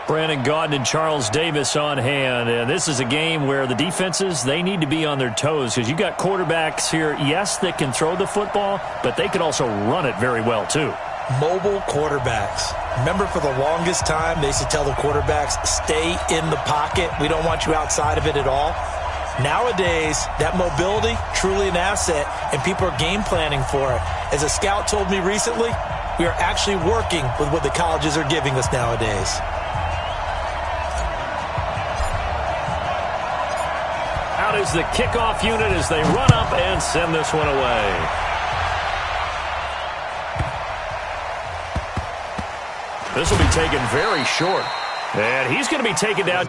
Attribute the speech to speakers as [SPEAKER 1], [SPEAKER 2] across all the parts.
[SPEAKER 1] Brandon Gaudin and Charles Davis on hand. And this is a game where the defenses, they need to be on their toes because you've got quarterbacks here, yes, that can throw the football, but they can also run it very well too.
[SPEAKER 2] Mobile quarterbacks. Remember, for the longest time, they used to tell the quarterbacks, stay in the pocket. We don't want you outside of it at all. Nowadays, that mobility, truly an asset, and people are game planning for it. As a scout told me recently, we are actually working with what the colleges are giving us nowadays.
[SPEAKER 1] Out is the kickoff unit as they run up and send this one away. This will be taken very short. And he's going to be taken down.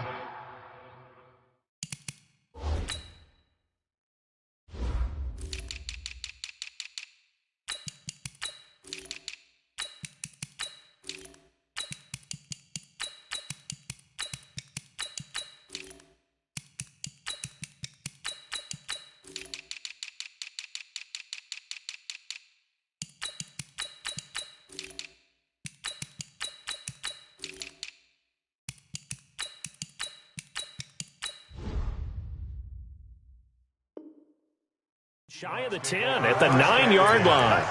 [SPEAKER 1] Shy of the 10 at the 9-yard line.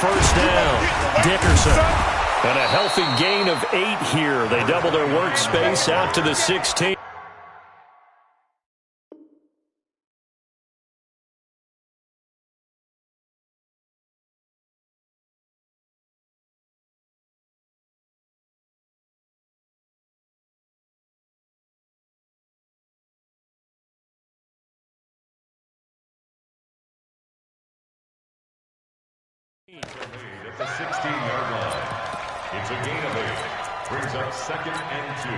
[SPEAKER 1] First down, Dickerson. And a healthy gain of 8 here. They double their workspace out to the 16.
[SPEAKER 3] At the 16-yard line. It's a gain of 8. Brings up 2nd and 2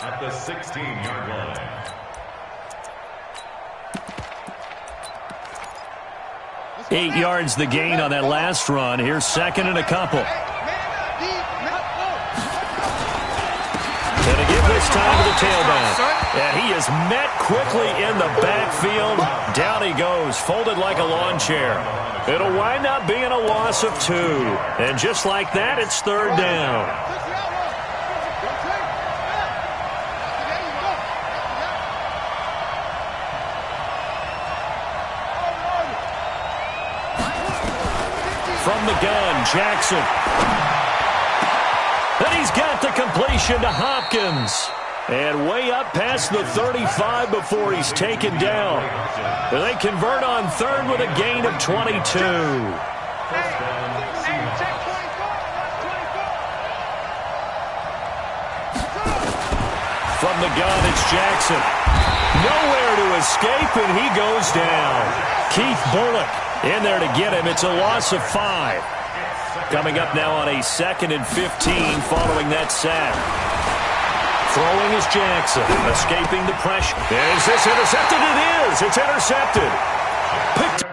[SPEAKER 3] at the 16-yard line.
[SPEAKER 1] Eight yards the gain on that last run. Here's 2nd and a couple. And to give this time to the tailback. And he is met quickly in the backfield. Down he goes, folded like a lawn chair. It'll wind up being a loss of 2. And just like that, it's 3rd down. From the gun, Jackson. And he's got the completion to Hopkins. And way up past the 35 before he's taken down. And they convert on 3rd with a gain of 22. From the gun, it's Jackson. Nowhere to escape, and he goes down. Keith Bullock in there to get him. It's a loss of 5. Coming up now on a 2nd and 15 following that sack. Throwing is Jackson, escaping the pressure. Is this intercepted? It is. It's intercepted. Picked.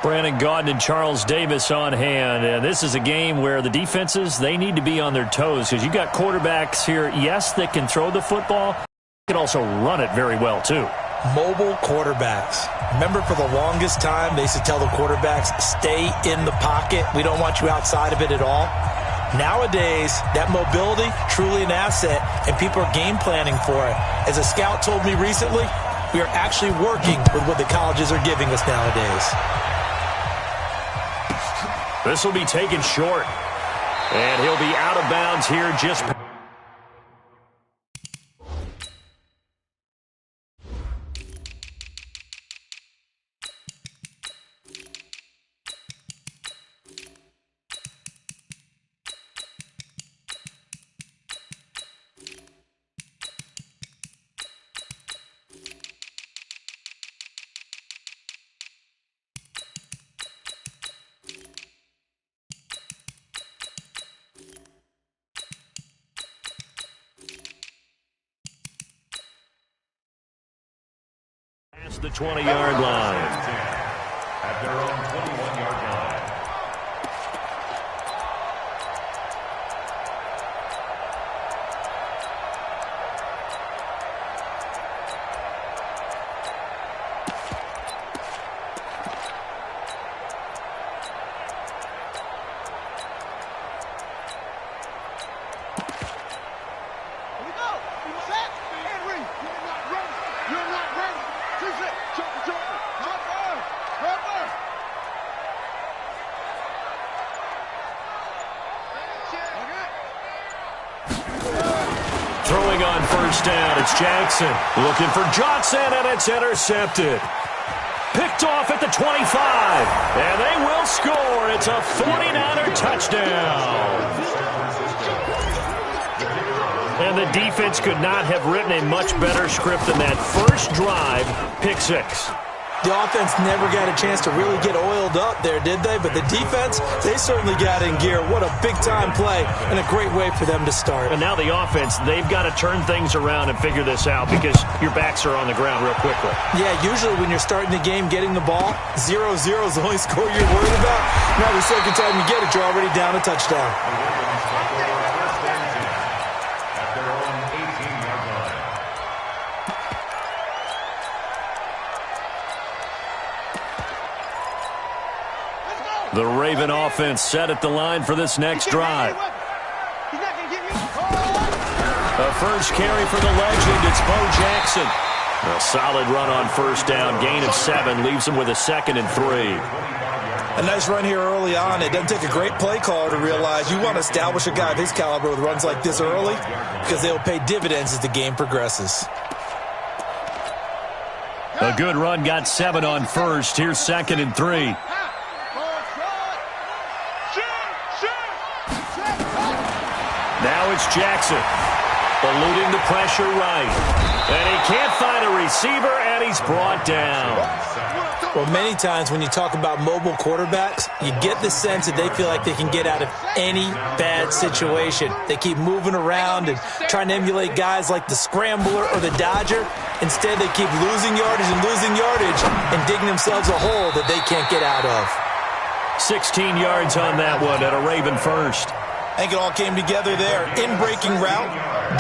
[SPEAKER 1] Brandon Gaudin and Charles Davis on hand. And this is a game where the defenses, they need to be on their toes because you got quarterbacks here, yes, that can throw the football. They can also run it very well, too.
[SPEAKER 2] Mobile quarterbacks. Remember, for the longest time, they used to tell the quarterbacks, stay in the pocket. We don't want you outside of it at all. Nowadays, that mobility, truly an asset, and people are game planning for it. As a scout told me recently, we are actually working with what the colleges are giving us nowadays.
[SPEAKER 1] This will be taken short. And he'll be out of bounds here just... the 20-yard line.
[SPEAKER 3] At their own 21-yard line.
[SPEAKER 1] Throwing on first down, it's Jackson. Looking for Johnson, and it's intercepted. Picked off at the 25, and they will score. It's a 49er touchdown. And the defense could not have written a much better script than that first drive, pick six.
[SPEAKER 2] The offense never got a chance to really get oiled up there, did they? But the defense, they certainly got in gear. What a big-time play and a great way for them to start.
[SPEAKER 1] And now the offense, they've got to turn things around and figure this out because your backs are on the ground real quickly.
[SPEAKER 2] Yeah, usually when you're starting the game, getting the ball, 0-0 is the only score you're worried about. Now the second time you get it, you're already down a touchdown.
[SPEAKER 1] The Raven offense set at the line for this next drive. A first carry for the legend. It's Bo Jackson. A solid run on first down. Gain of 7 leaves him with a 2nd and 3.
[SPEAKER 2] A nice run here early on. It doesn't take a great play caller to realize you want to establish a guy of his caliber with runs like this early because they'll pay dividends as the game progresses.
[SPEAKER 1] A good run, got 7 on first. Here's 2nd and 3. Now it's Jackson, eluding the pressure right. And he can't find a receiver, and he's brought down.
[SPEAKER 2] Well, many times when you talk about mobile quarterbacks, you get the sense that they feel like they can get out of any bad situation. They keep moving around and trying to emulate guys like the Scrambler or the Dodger. Instead, they keep losing yardage and digging themselves a hole that they can't get out of.
[SPEAKER 1] 16 yards on that one at a Raven first.
[SPEAKER 2] I think it all came together there. In-breaking route,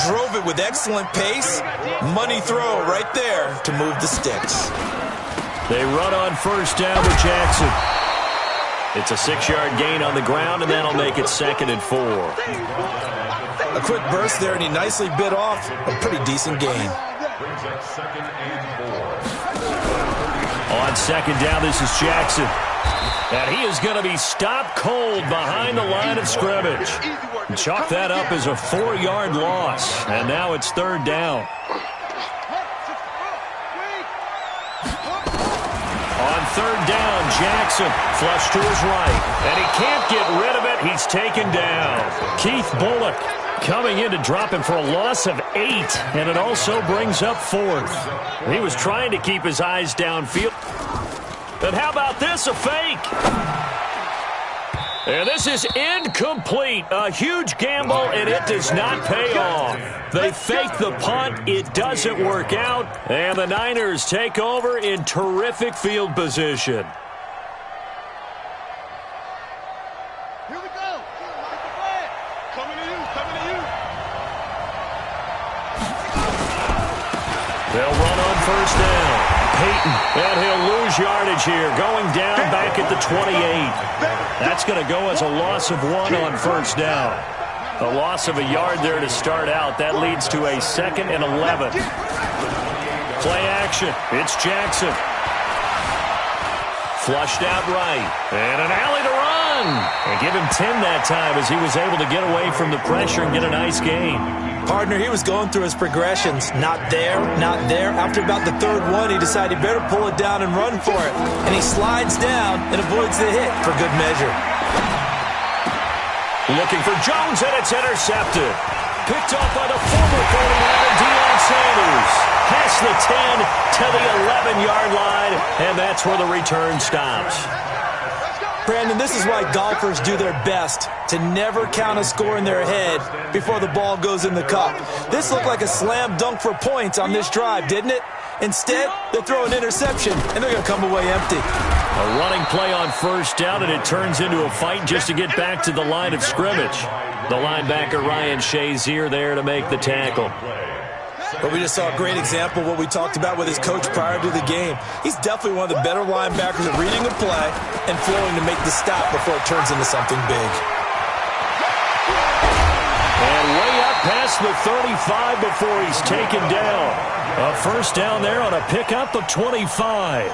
[SPEAKER 2] drove it with excellent pace. Money throw right there to move the sticks.
[SPEAKER 1] They run on first down with Jackson. It's a 6-yard gain on the ground, and that'll make it 2nd and 4.
[SPEAKER 2] A quick burst there, and he nicely bit off a pretty decent gain.
[SPEAKER 3] Brings up 2nd and 4.
[SPEAKER 1] On 2nd down, this is Jackson. And he is going to be stopped cold behind the line of scrimmage. Chalk that up as a 4-yard loss. And now it's 3rd down. On 3rd down, Jackson flush to his right. And he can't get rid of it. He's taken down. Keith Bullock coming in to drop him for a loss of 8. And it also brings up 4th. He was trying to keep his eyes downfield. But how about this, a fake? And this is incomplete. A huge gamble, and it does not pay off. They fake the punt. It doesn't work out. And the Niners take over in terrific field position. They'll run on first down. Peyton, and he'll lose yardage here, going down back at the 28. That's going to go as a loss of 1 on first down. A loss of a yard there to start out. That leads to a 2nd and 11. Play action. It's Jackson. Flushed out right. And an alley to run. And give him 10 that time as he was able to get away from the pressure and get a nice gain.
[SPEAKER 2] Partner, he was going through his progressions. Not there, not there. After about the 3rd one, he decided he better pull it down and run for it. And he slides down and avoids the hit for good measure.
[SPEAKER 1] Looking for Jones, and it's intercepted. Picked off by the former 49er, Deion Sanders. Past the 10 to the 11-yard line, and that's where the return stops.
[SPEAKER 2] Brandon, this is why golfers do their best to never count a score in their head before the ball goes in the cup. This looked like a slam dunk for points on this drive, didn't it? Instead, they throw an interception, and they're going to come away empty.
[SPEAKER 1] A running play on first down, and it turns into a fight just to get back to the line of scrimmage. The linebacker, Ryan Shazier, there to make the tackle.
[SPEAKER 2] But we just saw a great example of what we talked about with his coach prior to the game. He's definitely one of the better linebackers at reading a play and flowing to make the stop before it turns into something big.
[SPEAKER 1] And way up past the 35 before he's taken down. A first down there on a pickup of 25.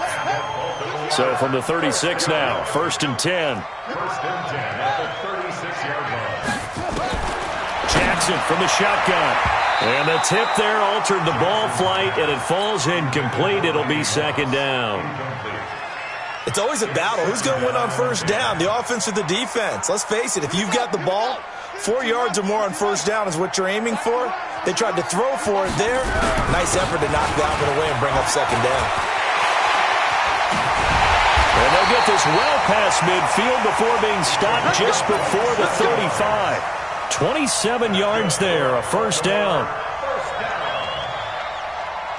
[SPEAKER 1] So from the 36 now, 1st and 10.
[SPEAKER 3] 1st and 10 at the 36-yard line.
[SPEAKER 1] Jackson from the shotgun. And the tip there altered the ball flight, and it falls incomplete. It'll be 2nd down.
[SPEAKER 2] It's always a battle. Who's going to win on first down, the offense or the defense? Let's face it, if you've got the ball, 4 yards or more on first down is what you're aiming for. They tried to throw for it there. Nice effort to knock that one away and bring up 2nd down.
[SPEAKER 1] And they'll get this well past midfield before being stopped just before the 35. 27 yards there, a first down.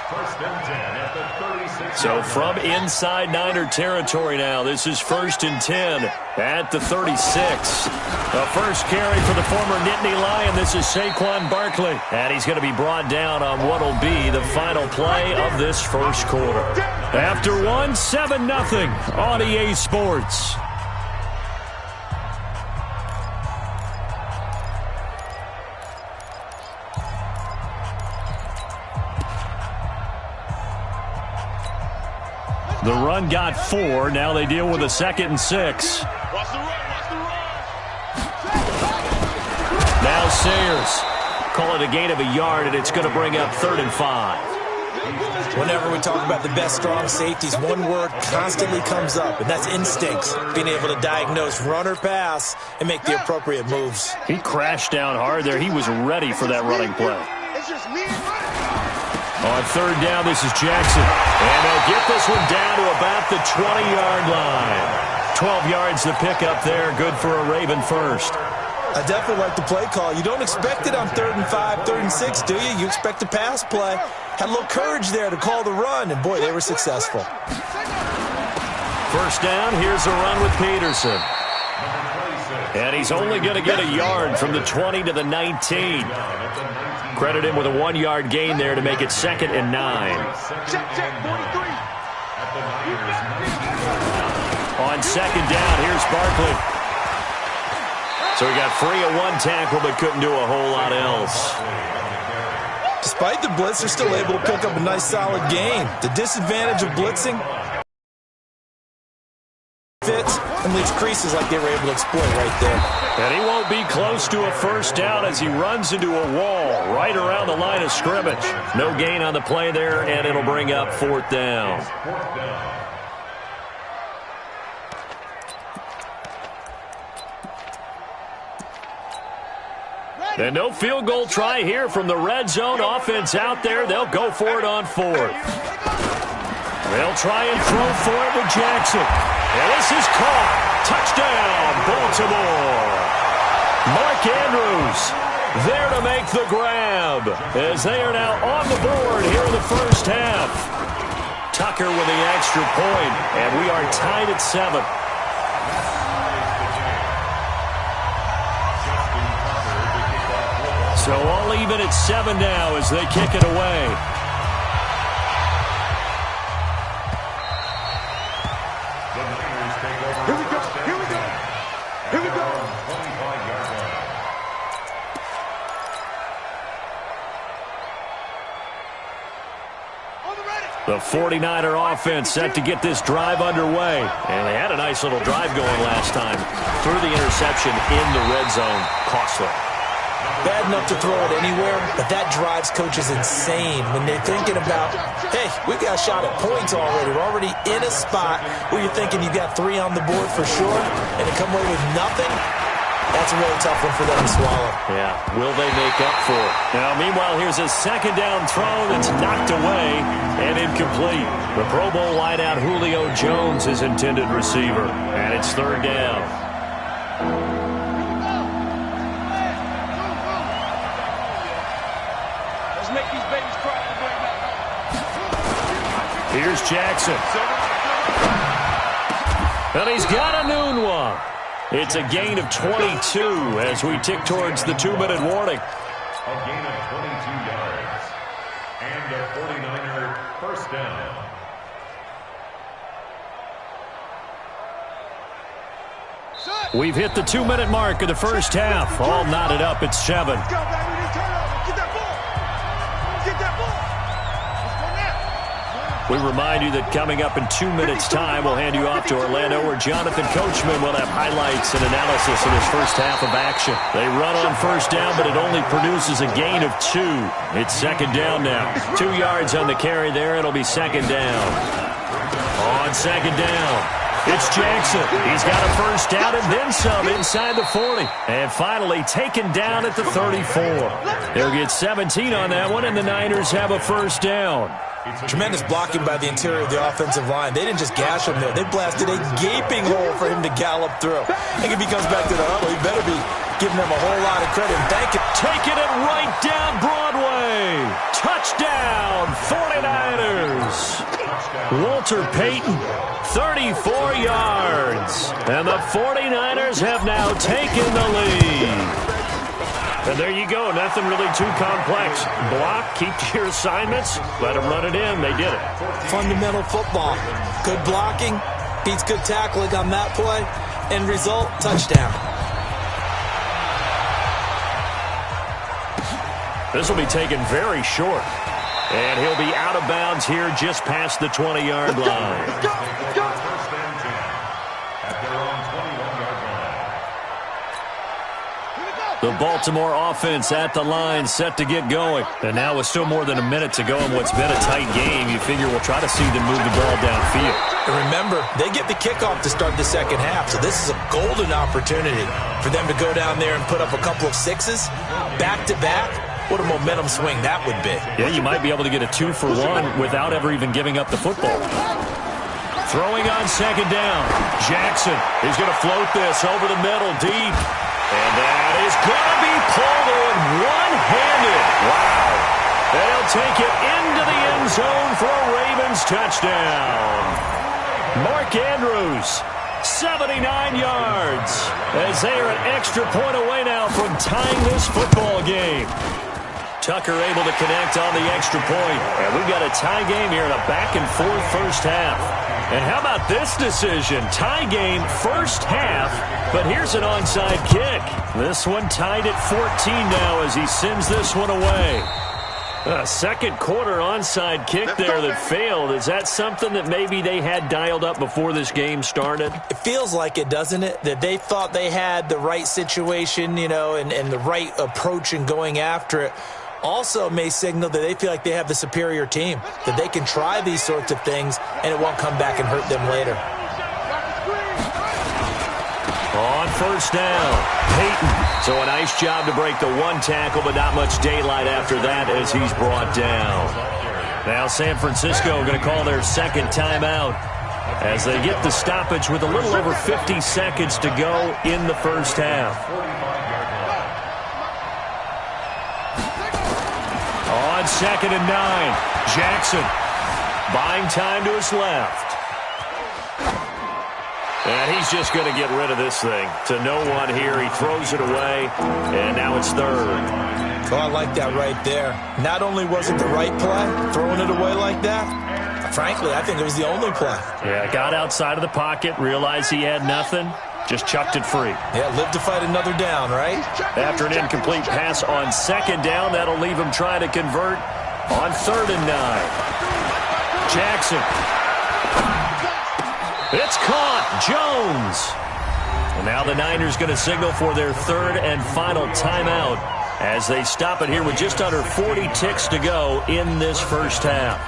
[SPEAKER 3] First and 10 at the 36.
[SPEAKER 1] So from inside Niner territory now, this is 1st and 10 at the 36. The first carry for the former Nittany Lion. This is Saquon Barkley. And he's going to be brought down on what will be the final play of this first quarter. After 7-0 on EA Sports. The run got 4. Now they deal with a 2nd and 6. Now Sayers. Call it a gain of a yard, and it's going to bring up 3rd and 5.
[SPEAKER 2] Whenever we talk about the best strong safeties, one word constantly comes up, and that's instincts. Being able to diagnose run or pass and make the appropriate moves.
[SPEAKER 1] He crashed down hard there. He was ready for that running play. On 3rd down, this is Jackson. And they'll get this one down to about the 20-yard line. 12 yards to pick up there. Good for a Raven first.
[SPEAKER 2] I definitely like the play call. You don't expect it on 3rd and 5, 3rd and 6, do you? You expect a pass play. Had a little courage there to call the run, and boy, they were successful.
[SPEAKER 1] First down, here's a run with Peterson. And he's only going to get a yard from the 20 to the 19. Credit him with a 1-yard gain there to make it 2nd and 9. On 2nd down, here's Barkley. So he got free of 1 tackle but couldn't do a whole lot else.
[SPEAKER 2] Despite the blitz, they're still able to pick up a nice solid gain. The disadvantage of blitzing fits and leaves creases like they were able to exploit right there.
[SPEAKER 1] And he won't be close to a first down as he runs into a wall right around the line of scrimmage. No gain on the play there, and it'll bring up 4th down. And no field goal try here from the red zone. Offense out there. They'll go for it on 4th. They'll try and throw for it with Jackson. And this is caught. Touchdown, Baltimore. Mark Andrews there to make the grab as they are now on the board here in the first half. Tucker with the extra point, and we are tied at 7. So all even at 7 now as they kick it away. The 49er offense set to get this drive underway. And they had a nice little drive going last time. Threw the interception in the red zone. Costly.
[SPEAKER 2] Bad enough to throw it anywhere, but that drives coaches insane when they're thinking about, hey, we got a shot at points already. We're already in a spot where you're thinking you got 3 on the board for sure, and to come away with nothing, that's a really tough one for them to swallow.
[SPEAKER 1] Yeah, will they make up for it? Now, meanwhile, here's a second down throw that's knocked away and incomplete. The Pro Bowl wideout Julio Jones is intended receiver, and it's third down. Here's Jackson. And he's got a noon one. It's a gain of 22 as we tick towards the 2-minute warning.
[SPEAKER 3] A gain of 22 yards. And a 49er first down.
[SPEAKER 1] We've hit the 2-minute mark of the first half. All knotted up at 7. We remind you that coming up in 2 minutes' time, we'll hand you off to Orlando, where Jonathan Coachman will have highlights and analysis of his first half of action. They run on first down, but it only produces a gain of 2. It's second down now. 2 yards on the carry there. It'll be second down. On second down, it's Jackson. He's got a first down and then some inside the 40. And finally taken down at the 34. They'll get 17 on that one, and the Niners have a first down.
[SPEAKER 2] Tremendous blocking by the interior of the offensive line. They didn't just gash him there. They blasted a gaping hole for him to gallop through. I think if he comes back to the huddle, he better be giving them a whole lot of credit and thank him.
[SPEAKER 1] Taking it right down Broadway. Touchdown, 49ers. Walter Payton, 34 yards. And the 49ers have now taken the lead. And there you go. Nothing really too complex. Block, keep to your assignments, let them run it in. They did it.
[SPEAKER 2] Fundamental football. Good blocking, beats good tackling on that play. End result, touchdown.
[SPEAKER 1] This will be taken very short. And he'll be out of bounds here just past the 20-yard line. The Baltimore offense at the line, set to get going. And now with still more than a minute to go in what's been a tight game, you figure we'll try to see them move the ball downfield.
[SPEAKER 2] And remember, they get the kickoff to start the second half, so this is a golden opportunity for them to go down there and put up a couple of sixes back-to-back. What a momentum swing that would be.
[SPEAKER 1] Yeah, you might be able to get a 2-for-1 without ever even giving up the football. Throwing on second down. Jackson is going to float this over the middle deep. And that is going to be pulled in one-handed. Wow. They'll take it into the end zone for a Ravens touchdown. Mark Andrews, 79 yards, as they are an extra point away now from tying this football game. Tucker able to connect on the extra point. And we've got a tie game here in a back-and-forth first half. And how about this decision? Tie game first half, but here's an onside kick. This one tied at 14 now as he sends this one away. A second quarter onside kick there that failed. Is that something that maybe they had dialed up before this game started?
[SPEAKER 2] It feels like it, doesn't it? That they thought they had the right situation, you know, and the right approach in going after it. Also may signal that they feel like they have the superior team, that they can try these sorts of things and it won't come back and hurt them later.
[SPEAKER 1] On first down, Payton. So a nice job to break the one tackle, but not much daylight after that as he's brought down. Now San Francisco going to call their second timeout as they get the stoppage with a little over 50 seconds to go in the first half. On second and 9, Jackson buying time to his left. And he's just going to get rid of this thing to no one here. He throws it away, and now it's third.
[SPEAKER 2] Oh, I like that right there. Not only was it the right play, throwing it away like that, frankly, I think it was the only play.
[SPEAKER 1] Yeah, got outside of the pocket, realized he had nothing, just chucked it free.
[SPEAKER 2] Yeah, live to fight another down, right?
[SPEAKER 1] After an incomplete pass on second down, that'll leave him trying to convert on third and 9. Jackson. It's caught. Jones. And now the Niners going to signal for their third and final timeout as they stop it here with just under 40 ticks to go in this first half.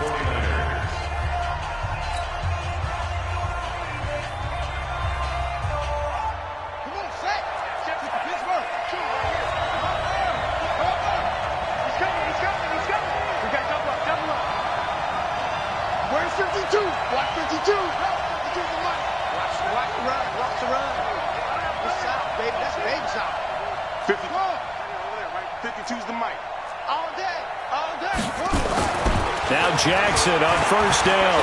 [SPEAKER 1] Now Jackson on first down.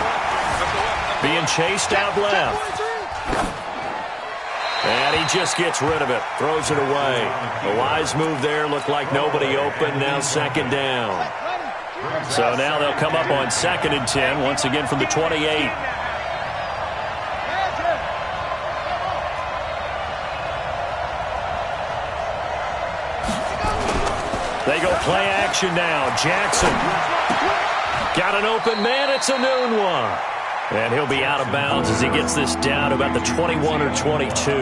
[SPEAKER 1] Being chased out left. And he just gets rid of it. Throws it away. A wise move there. Looked like nobody open. Now second down. So now they'll come up on 2nd and 10. Once again from the 28. They go play action now. Jackson. Got an open man. It's a noon one. And he'll be out of bounds as he gets this down to about the 21 or 22.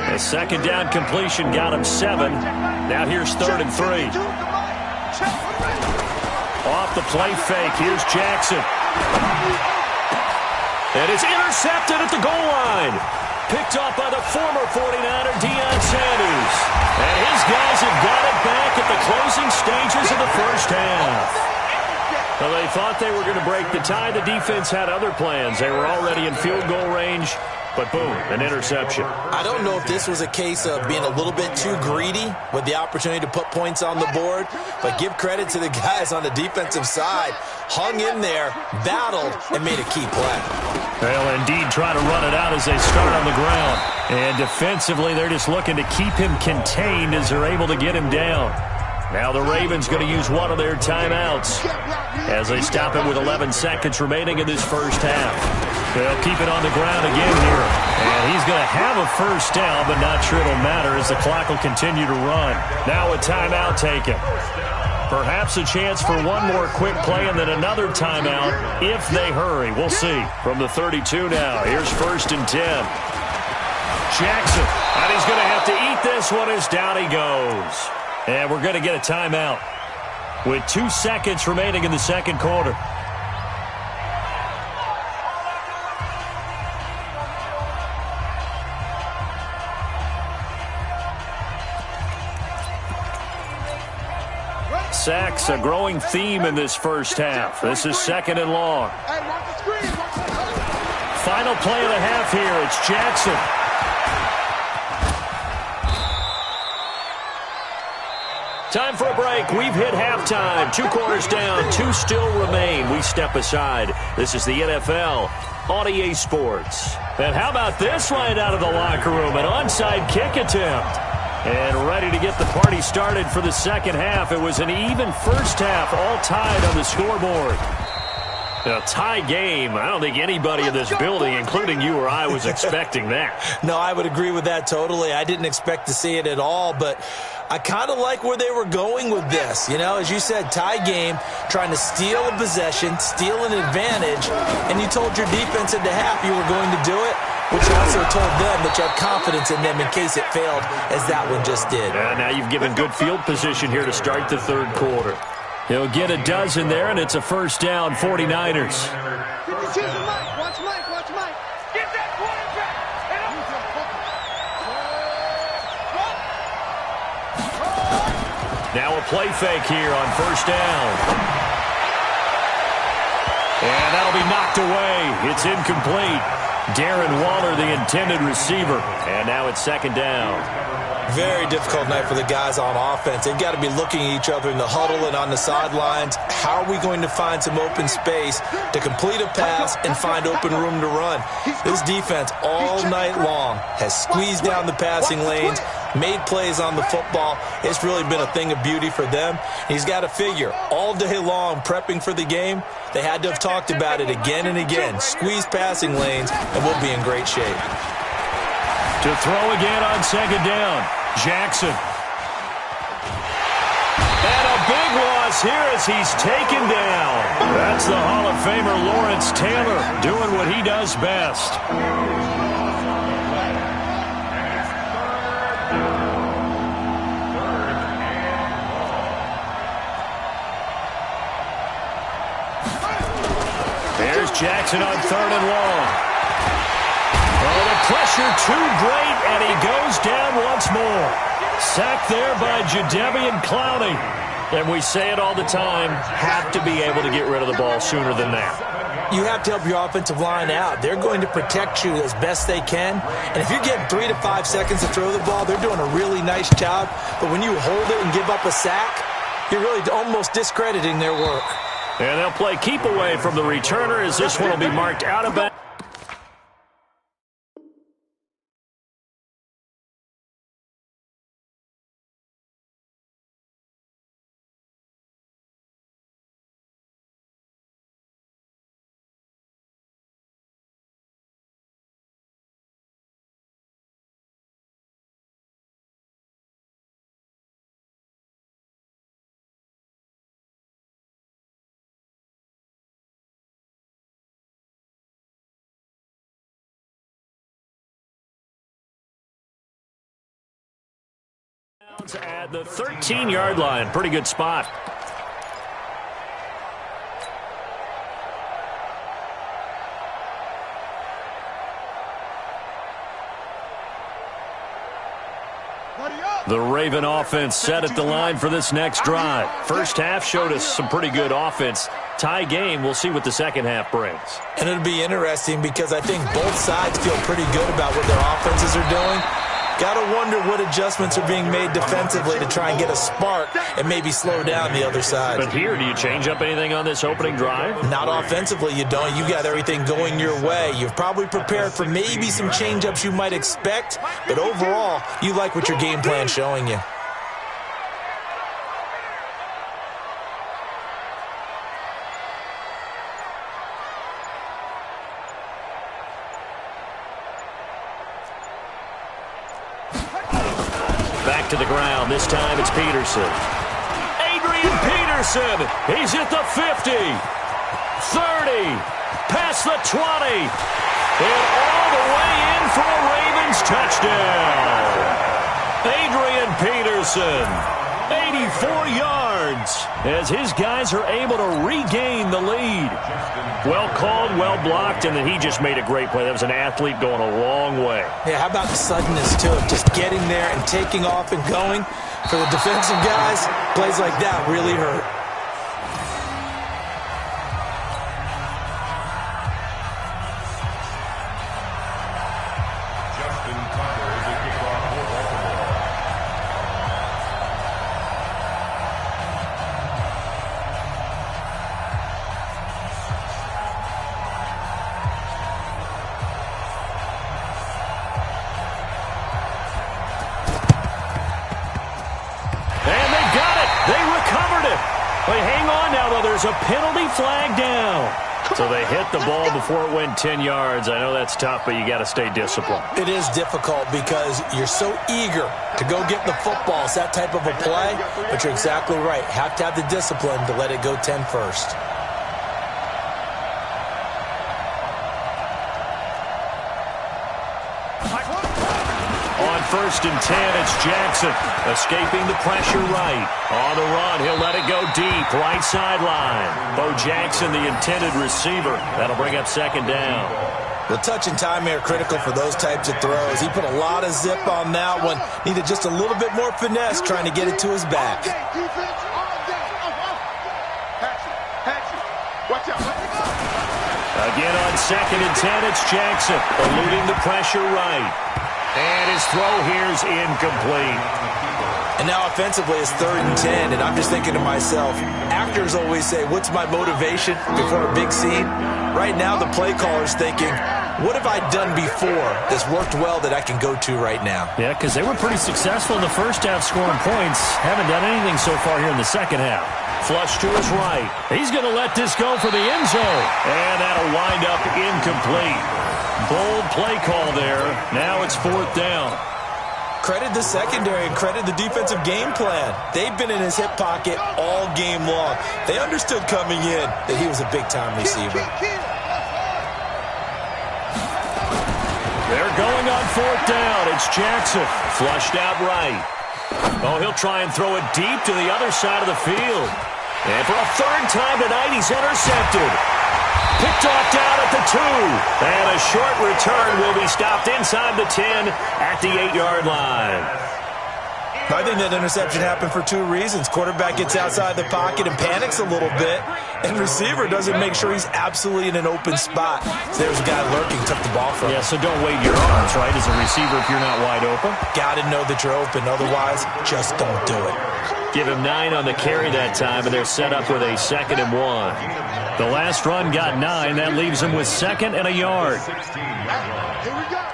[SPEAKER 1] A second down completion got him 7. Now here's 3rd and 3. Off the play fake. Here's Jackson. And it's intercepted at the goal line. Picked off by the former 49er, Deion Sanders. And his guys have got it back at the closing stages of the first half. Well, they thought they were going to break the tie. The defense had other plans. They were already in field goal range, but boom, an interception.
[SPEAKER 2] I don't know if this was a case of being a little bit too greedy with the opportunity to put points on the board, but give credit to the guys on the defensive side. Hung in there, battled, and made a key play.
[SPEAKER 1] They'll indeed try to run it out as they start on the ground. And defensively, they're just looking to keep him contained as they're able to get him down. Now the Ravens going to use one of their timeouts as they stop it with 11 seconds remaining in this first half. They'll keep it on the ground again here. And he's going to have a first down, but not sure it'll matter as the clock will continue to run. Now a timeout taken. Perhaps a chance for one more quick play and then another timeout if they hurry. We'll see. From the 32 now, here's 1st and 10. Jackson, and he's going to have to eat this one as down he goes. And we're going to get a timeout with 2 seconds remaining in the second quarter. Sacks, a growing theme in this first half. This is 2nd and long. Final play of the half here. It's Jackson. Time for a break. We've hit halftime. 2 quarters down. 2 still remain. We step aside. This is the NFL on EA Sports. And how about this right out of the locker room? An onside kick attempt. And ready to get the party started for the second half. It was an even first half, all tied on the scoreboard. A tie game. I don't think anybody in this building, including you or I, was expecting that.
[SPEAKER 2] No, I would agree with that totally. I didn't expect to see it at all, but I kind of like where they were going with this. You know, as you said, tie game, trying to steal a possession, steal an advantage, and you told your defense at the half you were going to do it, which also told them that you had confidence in them in case it failed, as that one just did.
[SPEAKER 1] Now you've given good field position here to start the third quarter. He'll get a dozen there, and it's a first down, 49ers.
[SPEAKER 4] Watch Mike. Get that quarterback.
[SPEAKER 1] Now a play fake here on first down. And that'll be knocked away. It's incomplete. Darren Waller, the intended receiver. And now it's 2nd down.
[SPEAKER 2] Very difficult night for the guys on offense. They've got to be looking at each other in the huddle and on the sidelines. How are we going to find some open space to complete a pass and find open room to run? This defense all night long has squeezed down the passing lanes, made plays on the football. It's really been a thing of beauty for them. He's got to figure all day long prepping for the game. They had to have talked about it again and again. Squeeze passing lanes, and we'll be in great shape.
[SPEAKER 1] To throw again on 2nd down. Jackson. And a big one across here as he's taken down. That's the Hall of Famer Lawrence Taylor doing what he does best. There's Jackson on 3rd and long. Oh, the pressure too great, and he goes down once more. Sacked there by Jadeveon Clowney. And we say it all the time, have to be able to get rid of the ball sooner than that.
[SPEAKER 2] You have to help your offensive line out. They're going to protect you as best they can. And if you're getting 3 to 5 seconds to throw the ball, they're doing a really nice job. But when you hold it and give up a sack, you're really almost discrediting their work.
[SPEAKER 1] And they'll play keep away from the returner as this one will be marked out of bounds. At the 13-yard line. Pretty good spot. The Raven offense set at the line for this next drive. First half showed us some pretty good offense. Tie game, we'll see what the second half brings.
[SPEAKER 2] And it'll be interesting because I think both sides feel pretty good about what their offenses are doing. Got to wonder what adjustments are being made defensively to try and get a spark and maybe slow down the other side.
[SPEAKER 1] But here, do you change up anything on this opening drive?
[SPEAKER 2] Not offensively, you don't. You got everything going your way. You've probably prepared for maybe some change-ups you might expect, but overall, you like what your game plan's showing you.
[SPEAKER 1] Back to the ground. This time it's Peterson. Adrian Peterson. He's at the 50. 30. Past the 20. And all the way in for a Ravens touchdown. Adrian Peterson. 84 yards as his guys are able to regain the lead. Well called, well blocked, and then he just made a great play. That was an athlete going a long way.
[SPEAKER 2] Yeah, how about the suddenness to it? Just getting there and taking off and going. For the defensive guys, plays like that really hurt.
[SPEAKER 1] There's a penalty flag down. So they hit the ball before it went 10 yards. I know that's tough, but you got to stay disciplined.
[SPEAKER 2] It is difficult because you're so eager to go get the football. It's that type of a play, but you're exactly right. Have to have the discipline to let it go 10 first.
[SPEAKER 1] On 1st and 10, it's Jackson escaping the pressure right. On the run, he'll let it go deep, right sideline. Bo Jackson, the intended receiver. That'll bring up 2nd down.
[SPEAKER 2] The touch and timing are critical for those types of throws. He put a lot of zip on that one. Needed just a little bit more finesse trying to get it to his back.
[SPEAKER 1] Again on 2nd and 10, it's Jackson eluding the pressure right. And his throw here's incomplete.
[SPEAKER 2] And now offensively it's 3rd and 10, and I'm just thinking to myself, actors always say, what's my motivation before a big scene? Right now the play caller's thinking, what have I done before that's worked well that I can go to right now?
[SPEAKER 1] Yeah, because they were pretty successful in the first half scoring points. Haven't done anything so far here in the second half. Flush to his right. He's going to let this go for the end zone. And that'll wind up incomplete. Bold play call there. Now it's 4th down.
[SPEAKER 2] credit the secondary and credit the defensive game plan. They've been in his hip pocket all game long. They understood coming in that he was a big-time receiver.
[SPEAKER 1] They're going on fourth down. It's Jackson. Flushed out right. Oh, he'll try and throw it deep to the other side of the field. And for a third time tonight, he's intercepted. Picked off down at the 2. And a short return will be stopped inside the 10 at the 8-yard line.
[SPEAKER 2] I think that interception happened for 2 reasons. Quarterback gets outside the pocket and panics a little bit, and receiver doesn't make sure he's absolutely in an open spot. So there's a guy lurking, took the ball from him.
[SPEAKER 1] Yeah, so don't wave your arms, right, as a receiver if you're not wide open.
[SPEAKER 2] Got to know that you're open. Otherwise, just don't do it.
[SPEAKER 1] Give him 9 on the carry that time, and they're set up with a 2nd and 1. The last run got 9. That leaves him with 2nd and a yard.
[SPEAKER 4] Here we go.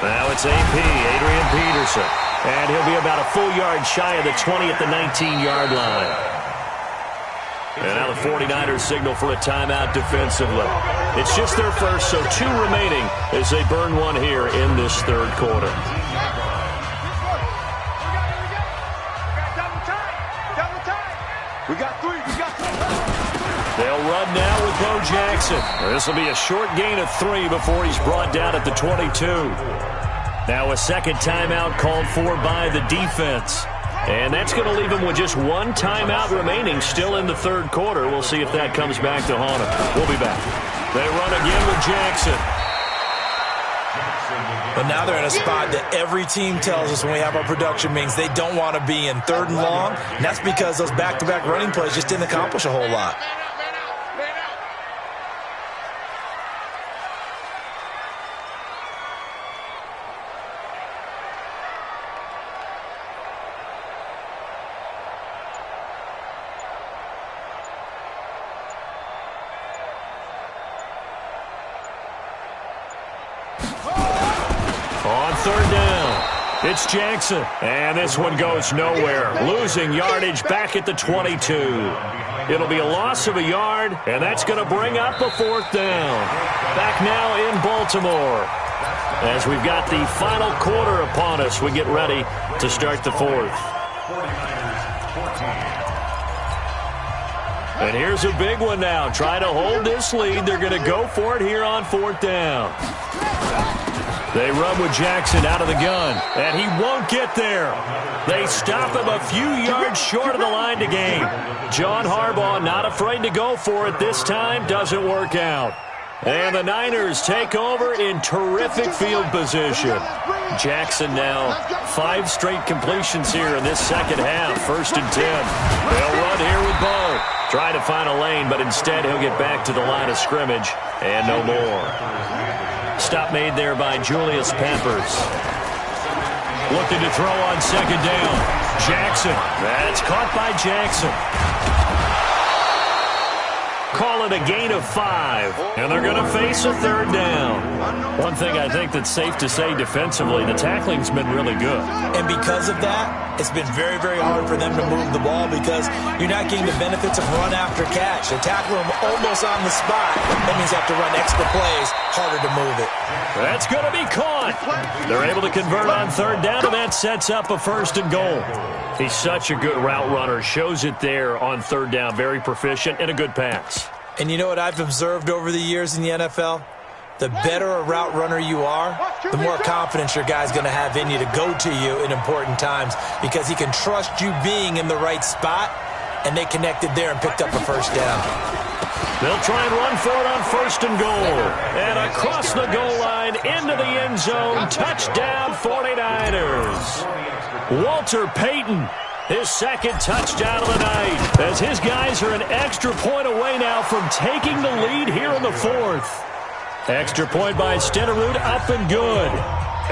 [SPEAKER 1] Now it's AP, Adrian Peterson. And he'll be about a full yard shy of the 20 at the 19-yard line. And now the 49ers signal for a timeout defensively. It's just their first, so 2 remaining as they burn one here in this third quarter.
[SPEAKER 4] We got 3. We got 3.
[SPEAKER 1] They'll run now with Bo Jackson. This will be a short gain of 3 before he's brought down at the 22. Now a second timeout called for by the defense. And that's going to leave him with just 1 timeout remaining still in the third quarter. We'll see if that comes back to haunt him. We'll be back. They run again with Jackson.
[SPEAKER 2] But now they're in a spot that every team tells us when we have our production meetings they don't want to be in 3rd and long. And that's because those back-to-back running plays just didn't accomplish a whole lot.
[SPEAKER 1] On 3rd down, it's Jackson. And this one goes nowhere. Losing yardage back at the 22. It'll be a loss of a yard, and that's going to bring up a 4th down. Back now in Baltimore. As we've got the final quarter upon us, we get ready to start the 4th. And here's a big one now. Try to hold this lead. They're going to go for it here on 4th down. They run with Jackson out of the gun, and he won't get there. They stop him a few yards short of the line to gain. John Harbaugh not afraid to go for it this time. Doesn't work out. And the Niners take over in terrific field position. Jackson now 5 straight completions here in this second half. 1st and 10. They'll run here with Bo. Try to find a lane, but instead he'll get back to the line of scrimmage and no more. Stop made there by Julius Peppers. Looking to throw on 2nd down. Jackson. That's caught by Jackson. Call it a gain of 5. And they're going to face a 3rd down. One thing I think that's safe to say defensively, the tackling's been really good.
[SPEAKER 2] And because of that, it's been very, very hard for them to move the ball because you're not getting the benefits of run after catch. They tackle them almost on the spot. That means you have to run extra plays, harder to move it.
[SPEAKER 1] That's going to be caught. They're able to convert on 3rd down, and that sets up a 1st and goal. He's such a good route runner. Shows it there on 3rd down. Very proficient and a good pass.
[SPEAKER 2] And you know what I've observed over the years in the NFL? The better a route runner you are, the more confidence your guy's going to have in you to go to you in important times because he can trust you being in the right spot, and they connected there and picked up a 1st down.
[SPEAKER 1] They'll try and run for it on 1st and goal. And across the goal line into the end zone. Touchdown 49ers. Walter Payton, his 2nd touchdown of the night. As his guys are an extra point away now from taking the lead here in the 4th. Extra point by Stenerud, up and good.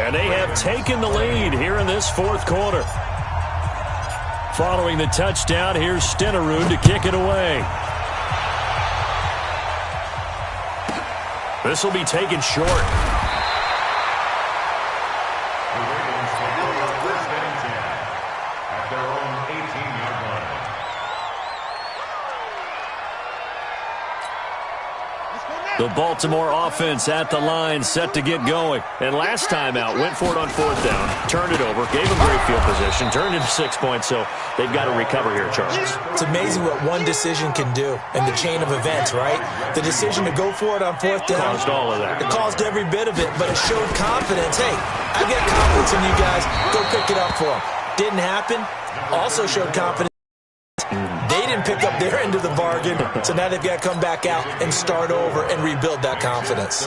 [SPEAKER 1] And they have taken the lead here in this 4th quarter. Following the touchdown, here's Stenerud to kick it away. This will be taken short. The Baltimore offense at the line, set to get going. And last time out, went for it on 4th down, turned it over, gave them great field position, turned into 6 points, so they've got to recover here, Charles.
[SPEAKER 2] It's amazing what one decision can do in the chain of events, right? The decision to go for it on 4th down.
[SPEAKER 1] Caused all of that.
[SPEAKER 2] It caused every bit of it, but it showed confidence. Hey, I get confidence in you guys. Go pick it up for them. Didn't happen. Also showed confidence. They didn't pick up their end of the bargain, so now they've got to come back out and start over and rebuild that confidence.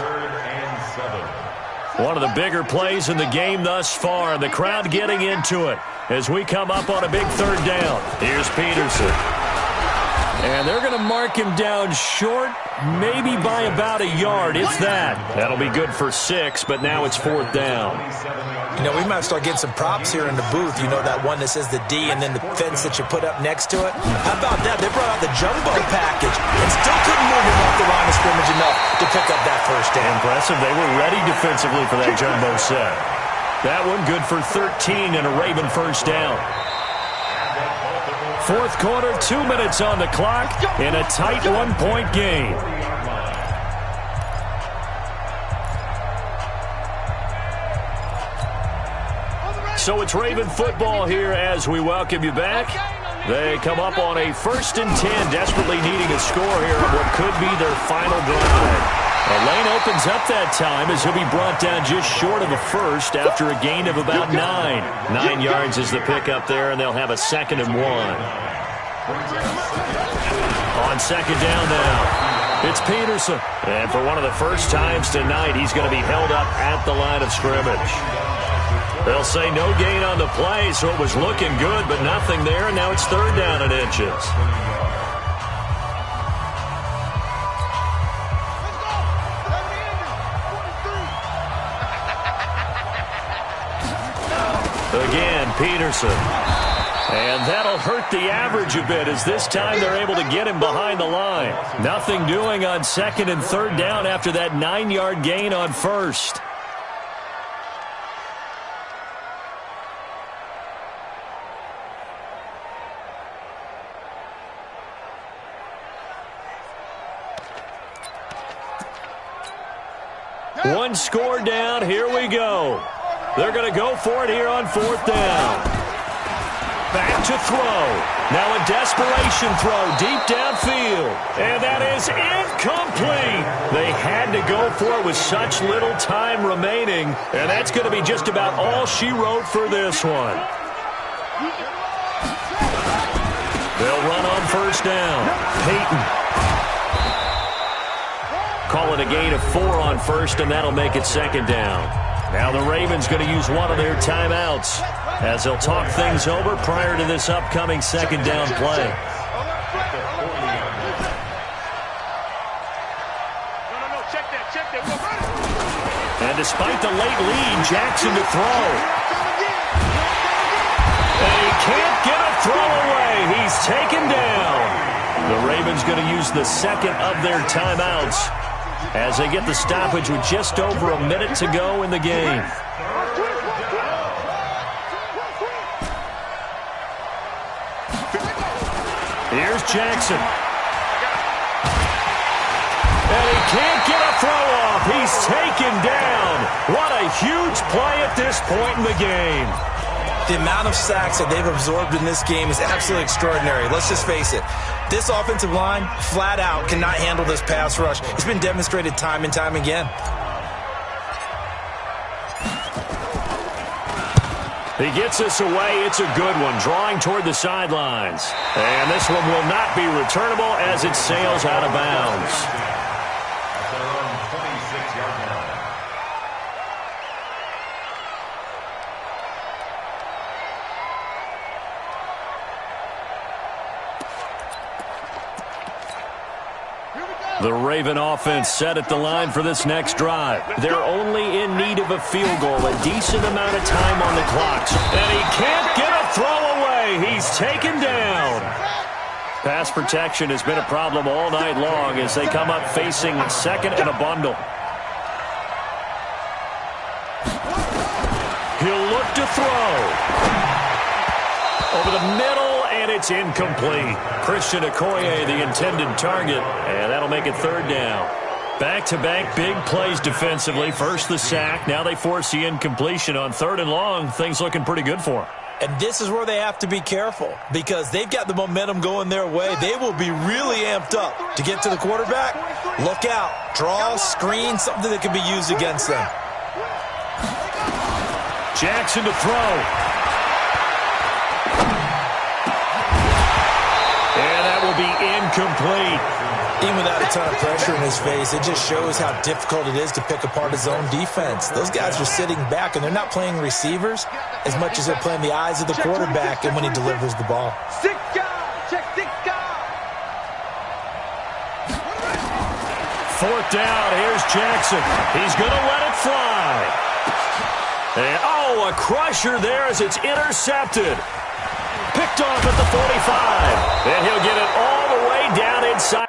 [SPEAKER 1] One of the bigger plays in the game thus far, and the crowd getting into it as we come up on a big 3rd down. Here's Peterson. And they're going to mark him down short, maybe by about a yard, if that. That'll be good for 6, but now it's 4th down.
[SPEAKER 2] You know, we might start getting some props here in the booth. You know, that one that says the D and then the fence that you put up next to it? How about that? They brought out the jumbo package and still couldn't move him off the line of scrimmage enough to pick up that 1st down.
[SPEAKER 1] Impressive. They were ready defensively for that jumbo set. That one good for 13 and a Raven 1st down. 4th quarter, 2 minutes on the clock in a tight 1-point game. So it's Raven football here as we welcome you back. They come up on a 1st and 10, desperately needing a score here on what could be their final drive. A lane opens up that time as he'll be brought down just short of a first after a gain of about 9. 9 yards is the pickup there, and they'll have a 2nd and 1. On 2nd down now, it's Peterson. And for one of the first times tonight, he's going to be held up at the line of scrimmage. They'll say no gain on the play, so it was looking good, but nothing there, and now it's 3rd down and inches. Again, Peterson. And that'll hurt the average a bit as this time they're able to get him behind the line. Nothing doing on 2nd and 3rd down after that 9-yard gain on 1st. One score down. Here we go. They're going to go for it here on 4th down. Back to throw. Now a desperation throw deep downfield. And that is incomplete. They had to go for it with such little time remaining. And that's going to be just about all she wrote for this one. They'll run on 1st down. Peyton. Call it a gain of 4 on 1st, and that'll make it 2nd down. Now the Ravens going to use one of their timeouts as they'll talk things over prior to this upcoming 2nd down play. And despite the late lead, Jackson to throw. And he can't get a throw away. He's taken down. The Ravens going to use the 2nd of their timeouts as they get the stoppage with just over a minute to go in the game. Here's Jackson. And he can't get a throw off. He's taken down. What a huge play at this point in the game.
[SPEAKER 2] The amount of sacks that they've absorbed in this game is absolutely extraordinary. Let's just face it. This offensive line, flat out, cannot handle this pass rush. It's been demonstrated time and time again.
[SPEAKER 1] He gets us away. It's a good one, drawing toward the sidelines. And this one will not be returnable as it sails out of bounds. The Raven offense set at the line for this next drive. They're only in need of a field goal, a decent amount of time on the clock. And he can't get a throw away. He's taken down. Pass protection has been a problem all night long as they come up facing 2nd and a bundle. He'll look to throw. Over the middle, and it's incomplete. Christian Okoye, the intended target, and that'll make it 3rd down. Back-to-back big plays defensively. First the sack. Now they force the incompletion on 3rd and long. Things looking pretty good for them.
[SPEAKER 2] And this is where they have to be careful because they've got the momentum going their way. They will be really amped up to get to the quarterback. Look out. Draw, screen, something that can be used against them.
[SPEAKER 1] Jackson to throw. And that will be incomplete.
[SPEAKER 2] Even without a ton of pressure in his face, it just shows how difficult it is to pick apart his own defense. Those guys are sitting back, and they're not playing receivers as much as they're playing the eyes of the quarterback and when he delivers the ball.
[SPEAKER 4] Six guys. Check 6 guys.
[SPEAKER 1] 4th down. Here's Jackson. He's going to let it fly. And, oh, a crusher there as it's intercepted. Picked off at the 45. And he'll get it all the way down inside.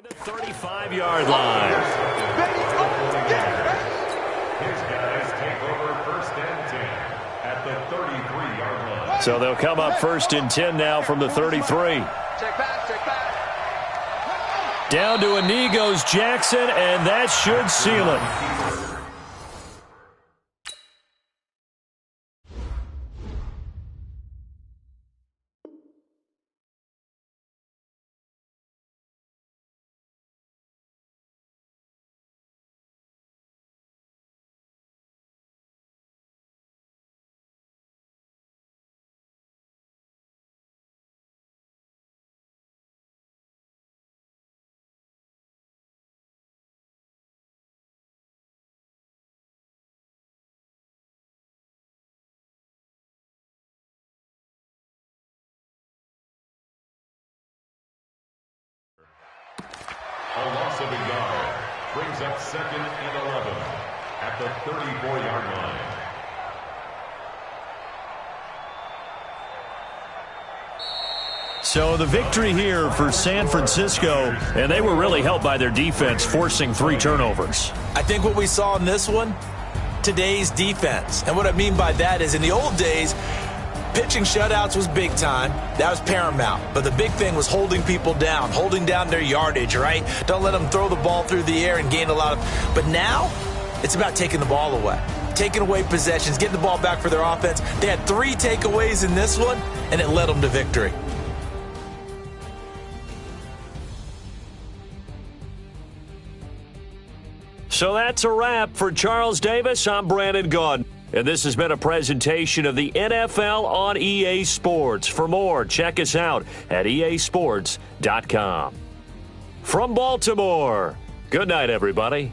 [SPEAKER 1] The 35-yard line.
[SPEAKER 3] His guys take over 1st and 10 at the 33-yard line.
[SPEAKER 1] So they'll come up 1st and 10 now from the 33.
[SPEAKER 4] Check back.
[SPEAKER 1] Down to a knee goes Jackson, and that should seal it.
[SPEAKER 3] A loss of a yard brings up 2nd and 11 at the 34-yard line.
[SPEAKER 1] So the victory here for San Francisco, and they were really helped by their defense, forcing 3 turnovers.
[SPEAKER 2] I think what we saw in this one, today's defense. And what I mean by that is in the old days, pitching shutouts was big time. That was paramount. But the big thing was holding people down, holding down their yardage, right? Don't let them throw the ball through the air and gain a lot of... But now, it's about taking the ball away. Taking away possessions, getting the ball back for their offense. They had 3 takeaways in this one, and it led them to victory.
[SPEAKER 1] So that's a wrap for Charles Davis. I'm Brandon Gaudin. And this has been a presentation of the NFL on EA Sports. For more, check us out at easports.com. From Baltimore, good night, everybody.